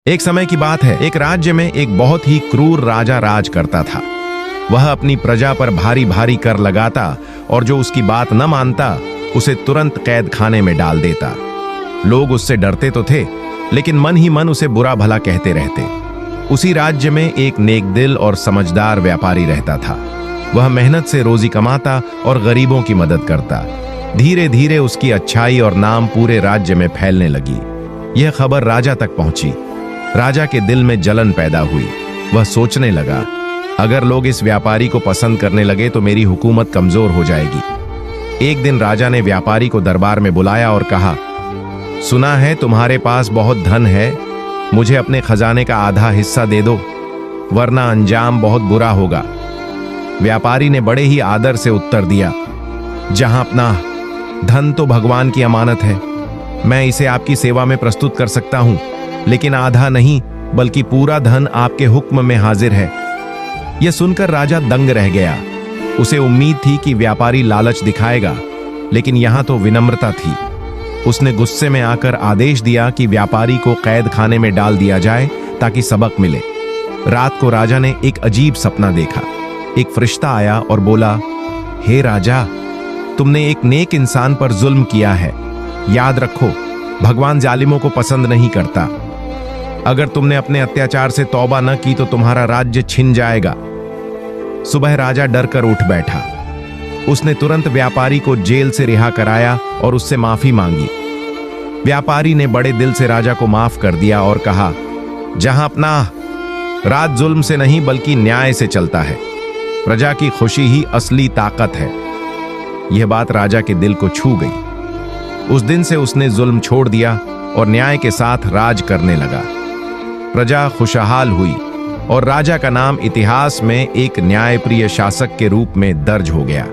एक समय की बात है, एक राज्य में एक बहुत ही क्रूर राजा राज करता था। वह अपनी प्रजा पर भारी भारी कर लगाता और जो उसकी बात न मानता उसे तुरंत कैद खाने में डाल देता। लोग उससे डरते तो थे, लेकिन मन ही मन उसे बुरा भला कहते रहते। उसी राज्य में एक नेक दिल और समझदार व्यापारी रहता था। वह मेहनत से रोजी कमाता और गरीबों की मदद करता। धीरे धीरे उसकी अच्छाई और नाम पूरे राज्य में फैलने लगी। यह खबर राजा तक पहुंची। राजा के दिल में जलन पैदा हुई। वह सोचने लगा, अगर लोग इस व्यापारी को पसंद करने लगे तो मेरी हुकूमत कमजोर हो जाएगी। एक दिन राजा ने व्यापारी को दरबार में बुलाया और कहा, सुना है तुम्हारे पास बहुत धन है, मुझे अपने खजाने का आधा हिस्सा दे दो, वरना अंजाम बहुत बुरा होगा। व्यापारी ने बड़े ही आदर से उत्तर दिया, जहां अपना धन तो भगवान की अमानत है, मैं इसे आपकी सेवा में प्रस्तुत कर सकता हूं, लेकिन आधा नहीं बल्कि पूरा धन आपके हुक्म में हाजिर है। यह सुनकर राजा दंग रह गया। उसे उम्मीद थी कि व्यापारी लालच दिखाएगा, लेकिन यहां तो विनम्रता थी। उसने गुस्से में आकर आदेश दिया कि व्यापारी को कैद खाने में डाल दिया जाए ताकि सबक मिले। रात को राजा ने एक अजीब सपना देखा। एक फरिश्ता आया और बोला, हे राजा, तुमने एक नेक इंसान पर जुल्म किया है। याद रखो, भगवान जालिमों को पसंद नहीं करता। अगर तुमने अपने अत्याचार से तौबा न की तो तुम्हारा राज्य छिन जाएगा। सुबह राजा डर कर उठ बैठा। उसने तुरंत व्यापारी को जेल से रिहा कराया और उससे माफी मांगी। व्यापारी ने बड़े दिल से राजा को माफ कर दिया और कहा, जहां अपना राज जुल्म से नहीं बल्कि न्याय से चलता है। प्रजा की खुशी ही असली ताकत है। यह बात राजा के दिल को छू गई। उस दिन से उसने जुल्म छोड़ दिया और न्याय के साथ राज करने लगा। प्रजा खुशहाल हुई और राजा का नाम इतिहास में एक न्यायप्रिय शासक के रूप में दर्ज हो गया।